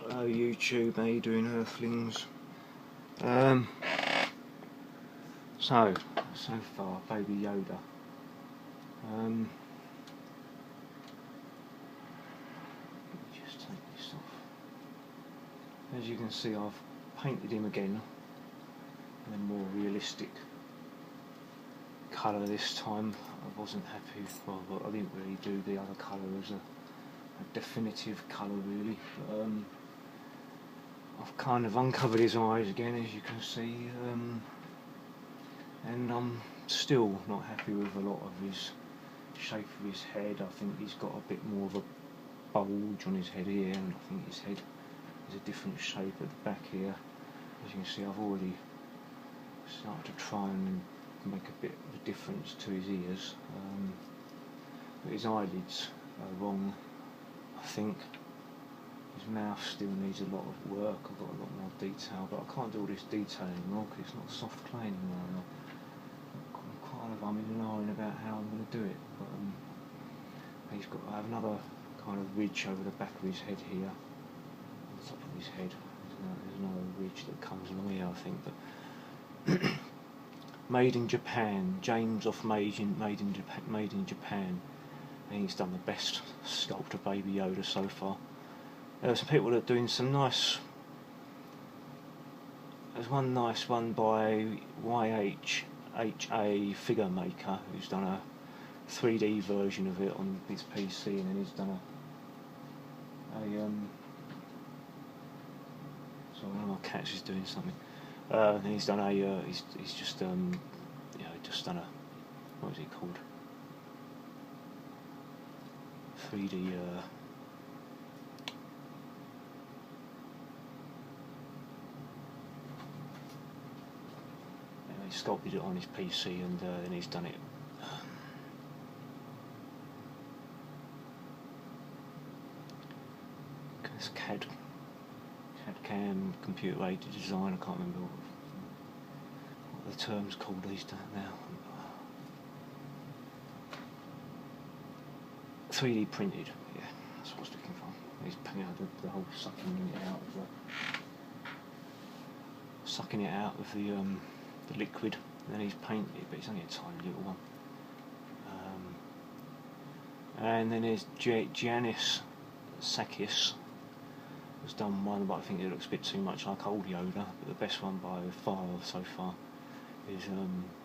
Hello YouTube, how you doing, Earthlings? So far, Baby Yoda. Let me just take this off. As you can see, I've painted him again in a more realistic colour this time. I wasn't happy, well, I didn't really do the other colour as a definitive colour really. But, I've kind of uncovered his eyes again, as you can see, and I'm still not happy with a lot of his shape of his head. I think he's got a bit more of a bulge on his head here, and I think his head is a different shape at the back here. As you can see, I've already started to try and make a bit of a difference to his ears, but his eyelids are wrong, I think. His mouth still needs a lot of work. I've got a lot more detail, but I can't do all this detail anymore because it's not soft clay anymore. I'm kind of umming and ahhing about how I'm going to do it. But I have another kind of ridge over the back of his head here, on the top of his head. There's another ridge that comes along here, I think. But made in Japan, James off Made in Japan, and he's done the best sculpt of Baby Yoda so far. Some people are doing some nice. There's one nice one by YHHA Figure Maker, who's done a 3D version of it on his PC, and then he's done sorry, one of my cats is doing something. And he's done a he's just just done a, what is it called? 3D he sculpted it on his PC, and then he's done it it's CAD-CAM, computer aided design. I can't remember what the term's called these days now. 3D printed, yeah, that's what I was looking for. He's putting out the whole sucking it out of the liquid, and then he's painted it, but it's only a tiny little one. And then there's Giannis Sakis has done one, but I think it looks a bit too much like old Yoda. But the best one by far so far is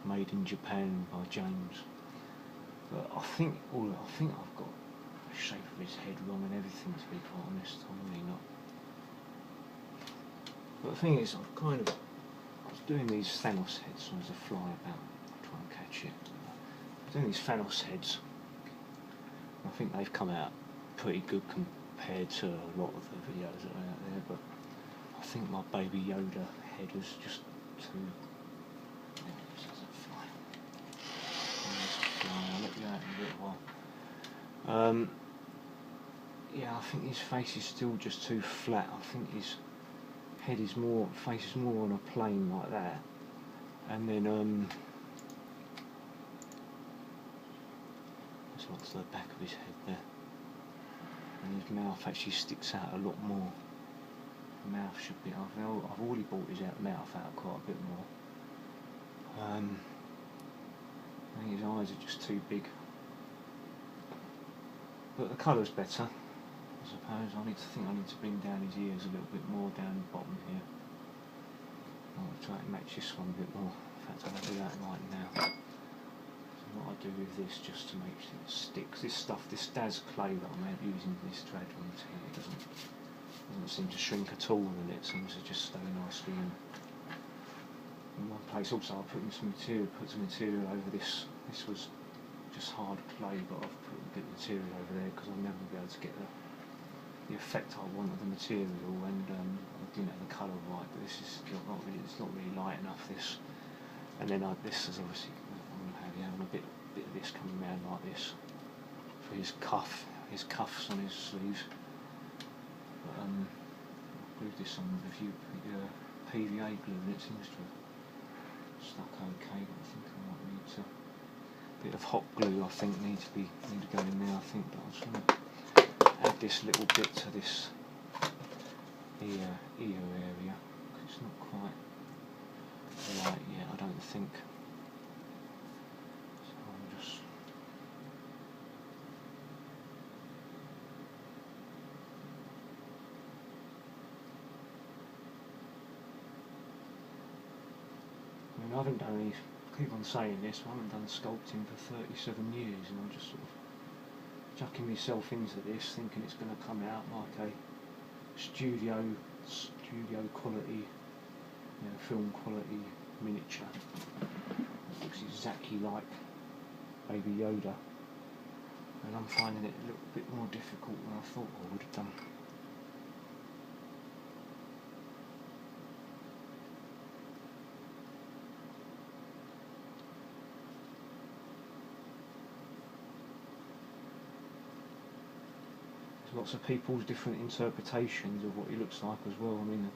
Made in Japan by James. But I think I've got the shape of his head wrong and everything, to be quite honest. I'm really not. But the thing is, I was doing these Thanos heads, so there's a fly about, I'll try and catch it. I was doing these Thanos heads. I think they've come out pretty good compared to a lot of the videos that are out there, but I think my Baby Yoda head was just too... I'll let you out in a little while. Yeah, I think his face is still just too flat. I think his face is more on a plane like that, and then that's to the back of his head there, and his mouth actually sticks out a lot more. The mouth should be. I've already brought his mouth out quite a bit more. I think his eyes are just too big, but the colour's better, I suppose. I need to bring down his ears a little bit more down the bottom here. I'll try to match this one a bit more. In fact, I'll do that right now. So what I do with this, just to make it stick, this Daz clay that I'm using this to add on to it, it doesn't seem to shrink at all, and it seems to just stay nicely in one place. Also, I put some material over this. This was just hard clay, but I've put a bit of material over there because I'll never be able to get the effect I want of the material, and I didn't have the colour right. But this is not really light enough. This, and then this is obviously I'm having a bit of this coming around like this for his cuffs on his sleeves. But I glued this on with a few PVA glue, and it seems to have stuck okay, but I think I might need a bit of hot glue. I think need to go in there. I think, but I just want to add this little bit to this ear area. It's not quite right yet, I don't think. So I'm just I haven't done any, I keep on saying this, I haven't done sculpting for 37 years, and I'm just sort of chucking myself into this, thinking it's going to come out like a studio quality, film quality miniature. It looks exactly like Baby Yoda, and I'm finding it a little bit more difficult than I thought I would have done. Lots of people's different interpretations of what he looks like as well. I mean,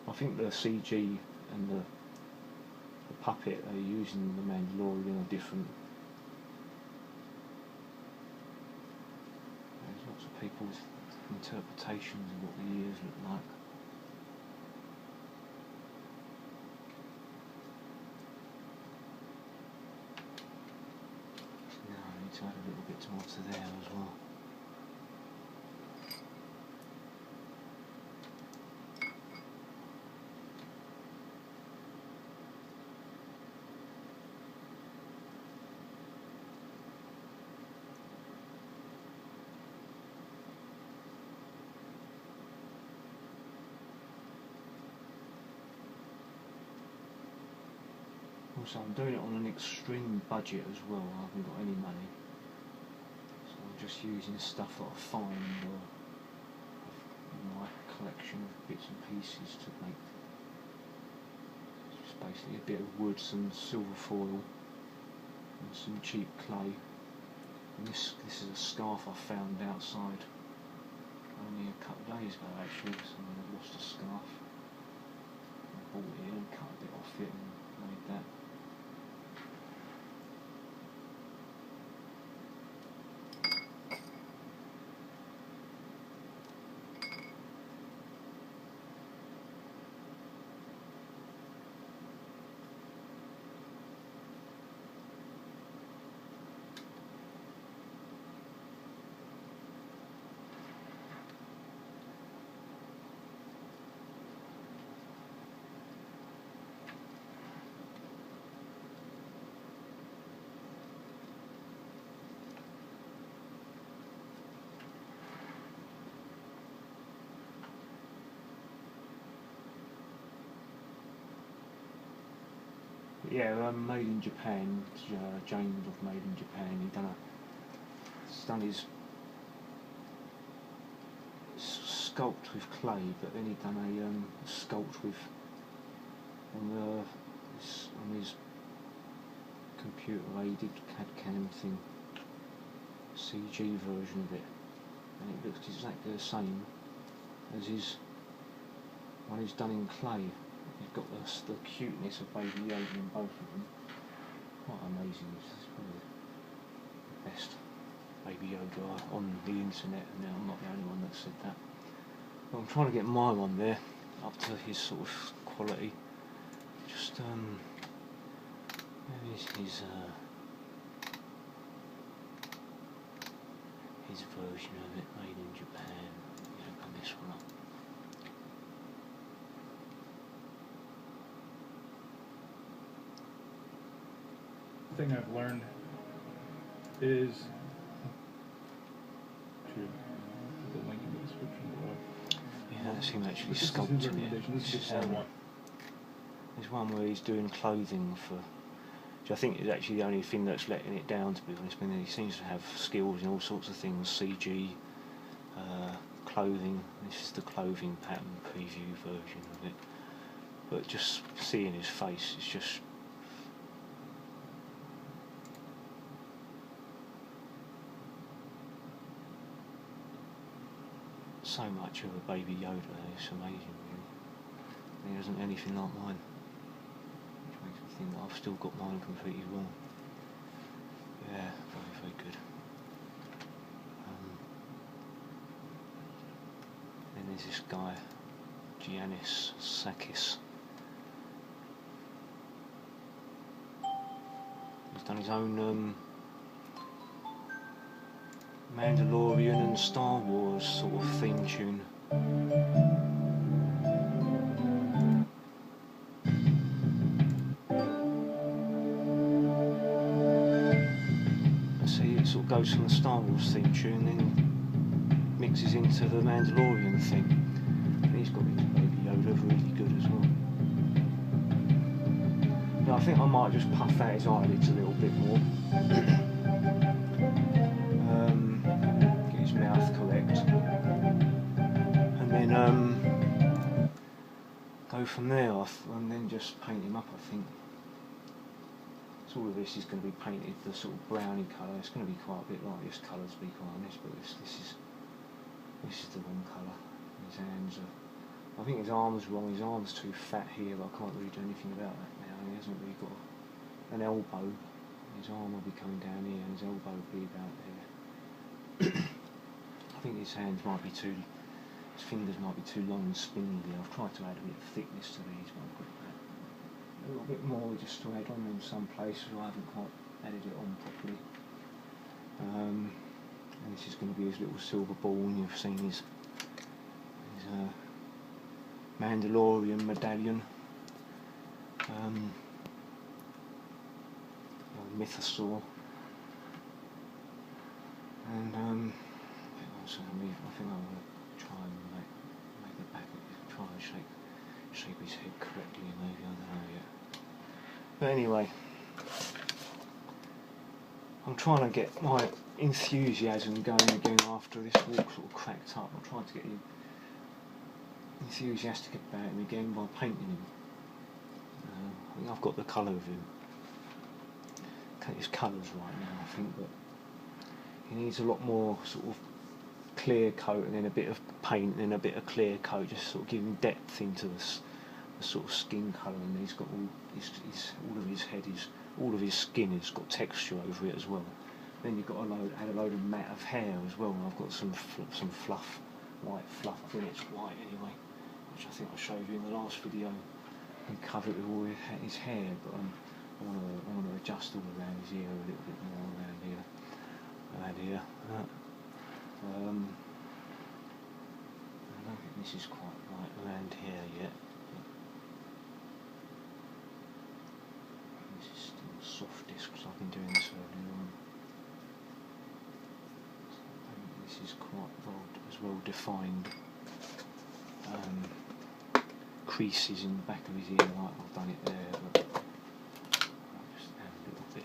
I think the CG and the puppet are using the Mandalorian are different. There's lots of people's interpretations of what the ears look like. Now I need to add a little bit more to there as well. Also, I'm doing it on an extreme budget as well. I haven't got any money, so I'm just using stuff that I find or in my collection of bits and pieces to make. It's just basically a bit of wood, some silver foil, and some cheap clay. And this is a scarf I found outside only a couple of days ago actually. Someone had lost a scarf. I bought it and cut a bit off it and made that. Yeah, made in Japan. James of Made in Japan. He's done his sculpt with clay, but then he done a sculpt with on his computer aided CAD/CAM thing, CG version of it, and it looks exactly the same as his one he's done in clay. You've got the cuteness of Baby Yoda in both of them. Quite amazing. It's probably the best Baby Yoda on the internet, and now I'm not the only one that said that. But I'm trying to get my one there up to his sort of quality. Just his version of it, made in Japan. Open this one up. Thing I've learned is to put the link in the description below. Yeah, that's him actually sculpting it. There's one where he's doing clothing for, which I think is actually the only thing that's letting it down, to be honest. I mean, he seems to have skills in all sorts of things, CG, clothing. This is the clothing pattern preview version of it. But just seeing his face, it's just so much of a Baby Yoda. It's amazing, really. He isn't anything like mine, which makes me think that I've still got mine completely wrong. Yeah, very, very good. Then there's this guy Giannis Sakis. He's done his own Mandalorian and Star Wars sort of theme tune. See, it sort of goes from the Star Wars theme tune, then mixes into the Mandalorian thing. And he's got his Baby Yoda really good as well. Now, I think I might just puff out his eyelids a little bit more. Get his mouth correct. And then go from there off, and then just paint him up, I think. So all of this is going to be painted the sort of browny colour. It's going to be quite a bit like this colour, to be quite honest, but this is the wrong colour. His hands are... I think his arm's wrong. His arm's too fat here, but I can't really do anything about that now. He hasn't really got an elbow. His arm will be coming down here, and his elbow will be about there. I think his hands might be too... His fingers might be too long and spindly. I've tried to add a bit of thickness to these, but I've got a little bit more just to add on in some places where I haven't quite added it on properly. And this is going to be his little silver ball, and you've seen his Mandalorian medallion. Mythosaur. And also I think I'm going to try and make the back of it, try and shape his head correctly, maybe, I don't know yet. But anyway, I'm trying to get my enthusiasm going again after this walk sort of cracked up. I'm trying to get enthusiastic about him again by painting him. I think I've got the colour of him. His colours right now, I think, but he needs a lot more sort of clear coat, and then a bit of paint, and then a bit of clear coat, just sort of giving depth into the sort of skin colour. And he's got all of his head all of his skin has got texture over it as well. Then you've got add a load of mat of hair as well. And I've got some fluff, white fluff. I think it's white anyway, which I think I showed you in the last video. And cover it with all his hair, but I want to adjust all around his ear a little bit more around here. I don't think this is quite right around here yet. This is still softest because I've been doing this earlier on. So I don't think this is quite as well defined. Creases in the back of his ear, like I've done it there, but I'll just add a little bit.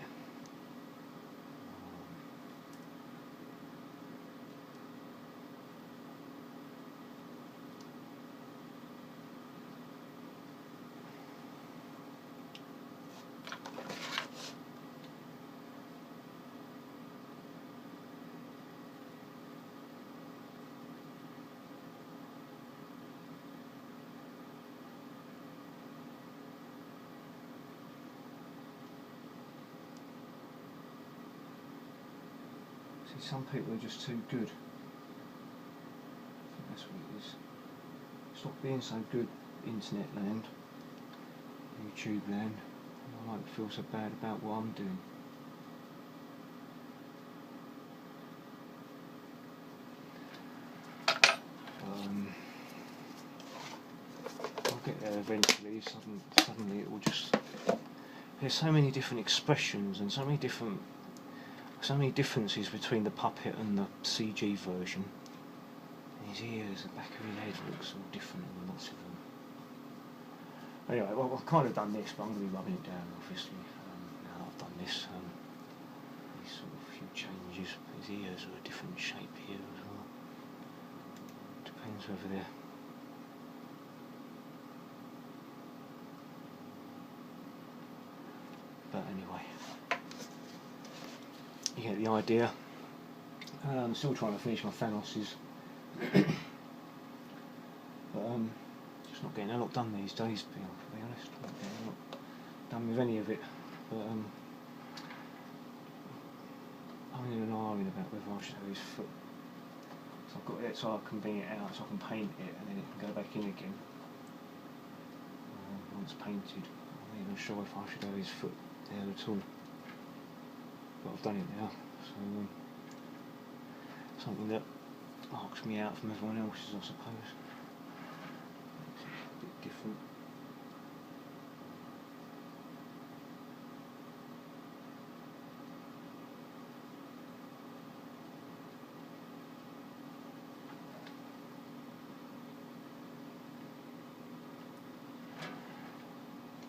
Some people are just too good. I think that's what it is. Stop being so good, internet land, YouTube land. I don't feel so bad about what I'm doing. I'll get there eventually. Suddenly it will just... There's so many different expressions and so many differences between the puppet and the CG version. His ears, the back of his head looks all different in lots of them. Anyway, well, I've kind of done this, but I'm going to be rubbing it down, obviously. Now that I've done this, these sort of few changes. His ears are a different shape here as well. Depends whether they're... But anyway, you get the idea. I'm still trying to finish my Thanoses. But just not getting a lot done these days, to be honest. Not getting a lot done with any of it. But I'm in an argument about whether I should have his foot. So I've got it so I can bring it out, so I can paint it, and then it can go back in again. once painted. I'm not even sure if I should have his foot there at all. But I've done it now, so something that marks me out from everyone else's, I suppose. Makes it a bit different.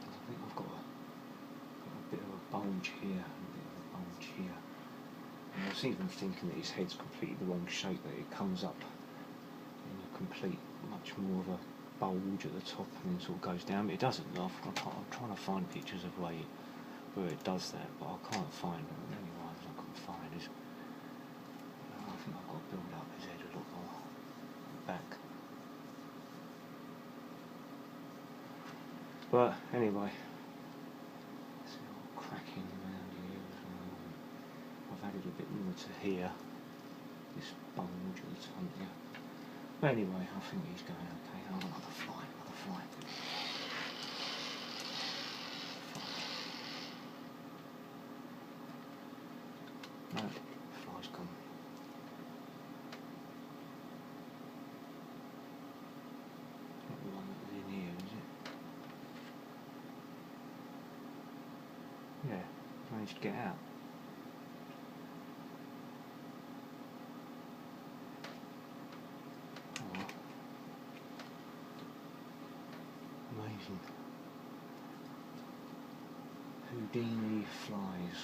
I think I've got a bit of a bulge here and a bit of a bulge here. And I was even thinking that his head's completely the wrong shape, that it comes up in a complete, much more of a bulge at the top and then sort of goes down. But it doesn't. I'm trying to find pictures of where it does that, but I can't find them. The only ones I can find is, I think I've got to build up his head a little more back. But anyway, it's all cracking around here as well. I've added a bit more to here, this bulge at the top here. But anyway, I think he's going okay. Oh, another fly, another fly. No, fly's gone. Not the one that was in here, is it? Yeah, managed to get out. Oh well. Amazing. Houdini flies.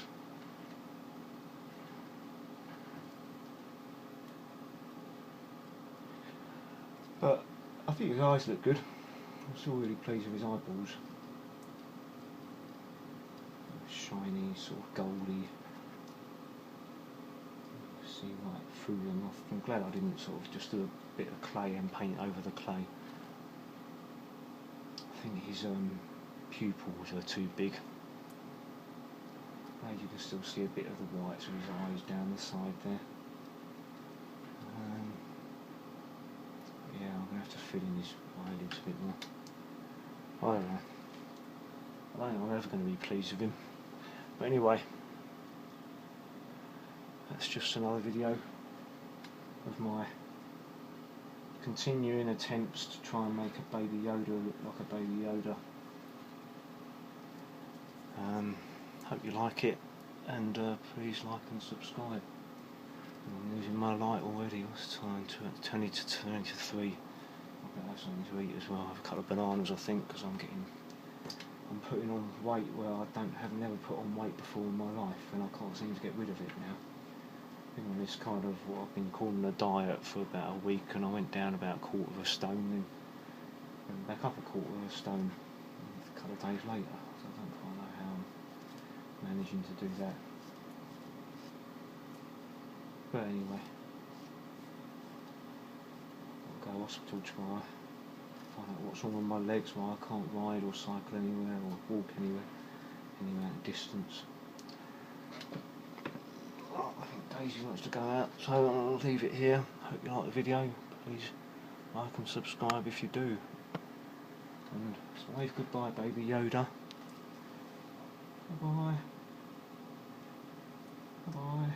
But I think his eyes look good. I'm still really pleased with his eyeballs. Shiny, sort of goldy. See right through them. I'm glad I didn't sort of just do a bit of clay and paint over the clay. I think his pupils are too big. As you can still see a bit of the whites of his eyes down the side there. Yeah, I'm going to have to fill in his eyelids a bit more. I don't know. I don't think I'm ever going to be pleased with him. But anyway, that's just another video of my continuing attempts to try and make a baby Yoda look like a baby Yoda. Hope you like it, and please like and subscribe. I'm losing my light already. What's the time? 20 to 3. I better have something to eat as well. I have a couple of bananas, I think, because I'm putting on weight where I have never put on weight before in my life, and I can't seem to get rid of it now. I've been on this kind of what I've been calling a diet for about a week, and I went down about a quarter of a stone, then went back up a quarter of a stone a couple of days later. So I don't quite know how I'm managing to do that. But anyway, I'll go to hospital tomorrow, find out what's wrong with my legs, why I can't ride or cycle anywhere or walk anywhere, any amount of distance. Oh, I think Daisy wants to go out, so I'll leave it here. Hope you like the video. Please like and subscribe if you do. And so wave goodbye, baby Yoda. Bye bye. Bye bye.